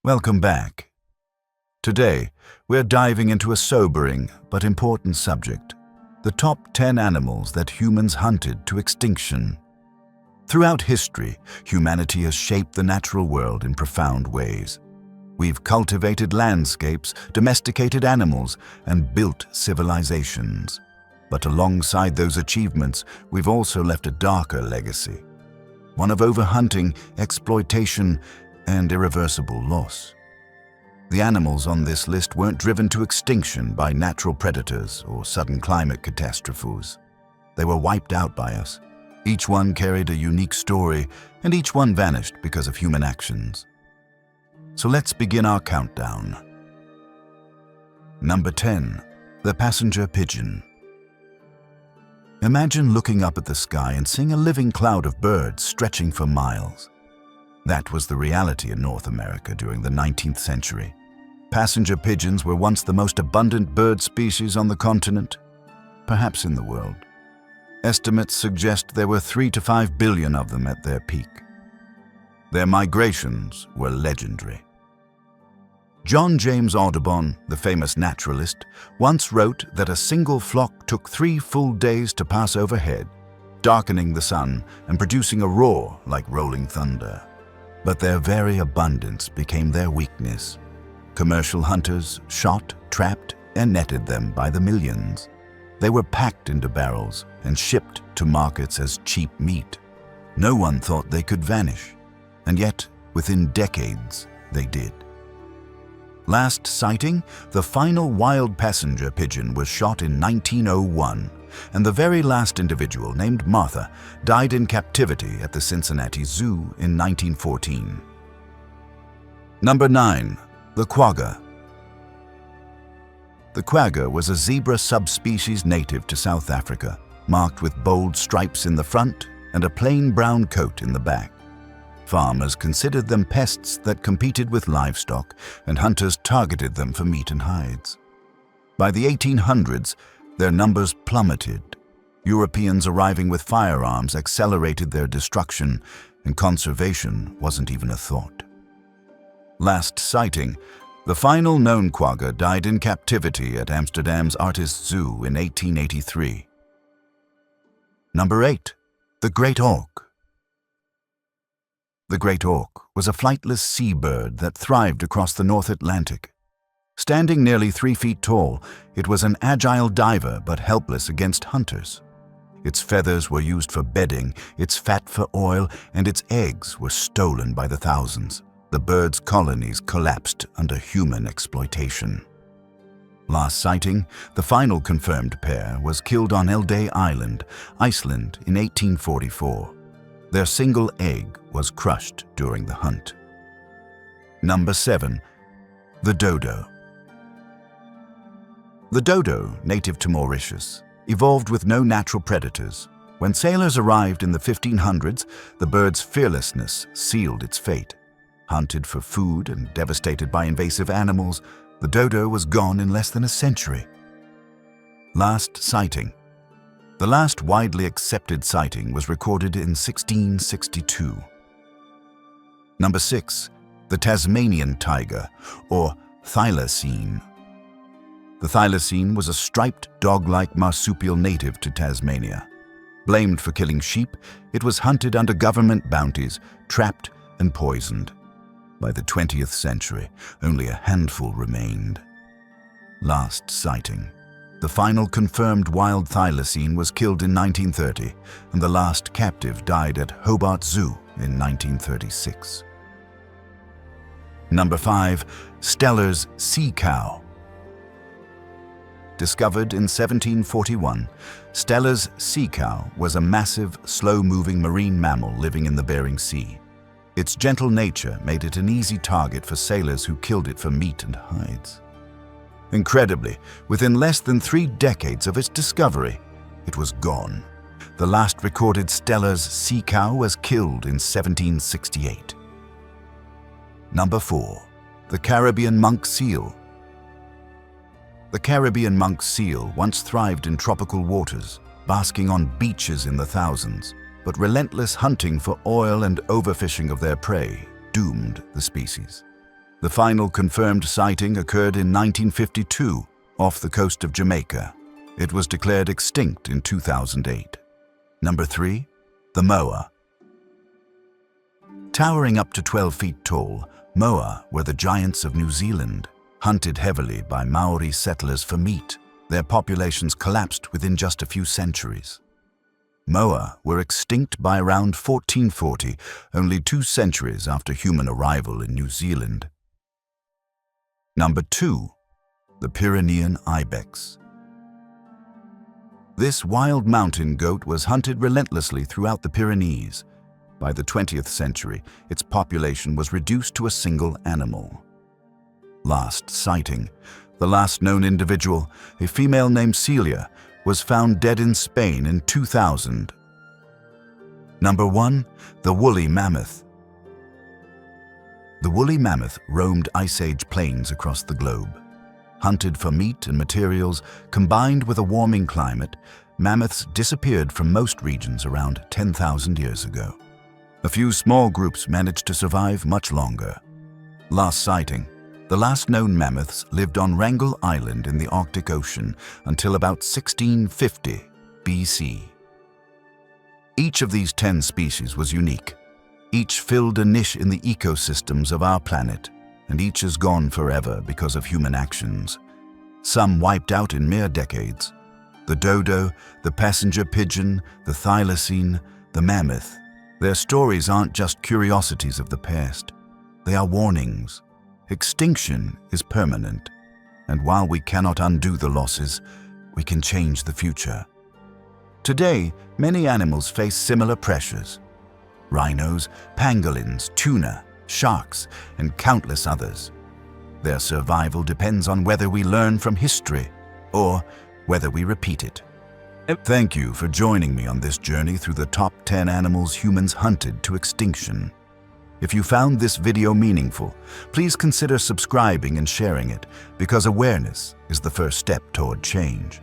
Welcome back. Today, we're diving into a sobering but important subject: the top 10 animals that humans hunted to extinction. Throughout history, humanity has shaped the natural world in profound ways. We've cultivated landscapes, domesticated animals, and built civilizations. But alongside those achievements, we've also left a darker legacy, one of overhunting, exploitation, and irreversible loss. The animals on this list weren't driven to extinction by natural predators or sudden climate catastrophes. They were wiped out by us. Each one carried a unique story, and each one vanished because of human actions. So let's begin our countdown. Number 10. The passenger pigeon. Imagine looking up at the sky and seeing a living cloud of birds stretching for miles. That was the reality in North America during the 19th century. Passenger pigeons were once the most abundant bird species on the continent, perhaps in the world. Estimates suggest there were 3 to 5 billion of them at their peak. Their migrations were legendary. John James Audubon, the famous naturalist, once wrote that a single flock took 3 full days to pass overhead, darkening the sun and producing a roar like rolling thunder. But their very abundance became their weakness. Commercial hunters shot, trapped, and netted them by the millions. They were packed into barrels and shipped to markets as cheap meat. No one thought they could vanish, and yet, within decades, they did. Last sighting, the final wild passenger pigeon was shot in 1901, and the very last individual, named Martha, died in captivity at the Cincinnati Zoo in 1914. Number 9. The quagga. The quagga was a zebra subspecies native to South Africa, marked with bold stripes in the front and a plain brown coat in the back. Farmers considered them pests that competed with livestock, and hunters targeted them for meat and hides. By the 1800s, their numbers plummeted. Europeans arriving with firearms accelerated their destruction, and conservation wasn't even a thought. Last sighting, the final known quagga died in captivity at Amsterdam's Artist Zoo in 1883. Number 8. The great auk. The great auk was a flightless seabird that thrived across the North Atlantic. Standing nearly 3 feet tall, it was an agile diver but helpless against hunters. Its feathers were used for bedding, its fat for oil, and its eggs were stolen by the thousands. The bird's colonies collapsed under human exploitation. Last sighting, the final confirmed pair was killed on Eldey Island, Iceland in 1844. Their single egg was crushed during the hunt. Number 7. The dodo. The dodo, native to Mauritius, evolved with no natural predators. When sailors arrived in the 1500s, the bird's fearlessness sealed its fate. Hunted for food and devastated by invasive animals, the dodo was gone in less than a century. Last sighting. The last widely accepted sighting was recorded in 1662. Number 6. The Tasmanian tiger, or thylacine. The thylacine was a striped, dog-like marsupial native to Tasmania. Blamed for killing sheep, it was hunted under government bounties, trapped and poisoned. By the 20th century, only a handful remained. Last sighting. The final confirmed wild thylacine was killed in 1930, and the last captive died at Hobart Zoo in 1936. Number 5. Steller's sea cow. Discovered in 1741, Steller's sea cow was a massive, slow-moving marine mammal living in the Bering Sea. Its gentle nature made it an easy target for sailors who killed it for meat and hides. Incredibly, within less than 3 decades of its discovery, it was gone. The last recorded Steller's sea cow was killed in 1768. Number 4. The Caribbean monk seal. The Caribbean monk seal once thrived in tropical waters, basking on beaches in the thousands, but relentless hunting for oil and overfishing of their prey doomed the species. The final confirmed sighting occurred in 1952 off the coast of Jamaica. It was declared extinct in 2008. Number 3. The moa. Towering up to 12 feet tall, moa were the giants of New Zealand, hunted heavily by Maori settlers for meat. Their populations collapsed within just a few centuries. Moa were extinct by around 1440, only 2 centuries after human arrival in New Zealand. Number 2. The Pyrenean ibex. This wild mountain goat was hunted relentlessly throughout the Pyrenees. By the 20th century, its population was reduced to a single animal. Last sighting. The last known individual, a female named Celia, was found dead in Spain in 2000. Number 1. The woolly mammoth. The woolly mammoth roamed Ice Age plains across the globe. Hunted for meat and materials, combined with a warming climate, mammoths disappeared from most regions around 10,000 years ago. A few small groups managed to survive much longer. Last sighting. The last known mammoths lived on Wrangel Island in the Arctic Ocean until about 1650 BC. Each of these 10 species was unique. Each filled a niche in the ecosystems of our planet, and each is gone forever because of human actions. Some wiped out in mere decades. The dodo, the passenger pigeon, the thylacine, the mammoth. Their stories aren't just curiosities of the past. They are warnings. Extinction is permanent, and while we cannot undo the losses, we can change the future. Today, many animals face similar pressures. Rhinos, pangolins, tuna, sharks, and countless others. Their survival depends on whether we learn from history or whether we repeat it. Thank you for joining me on this journey through the top 10 animals humans hunted to extinction. If you found this video meaningful, please consider subscribing and sharing it, because awareness is the first step toward change.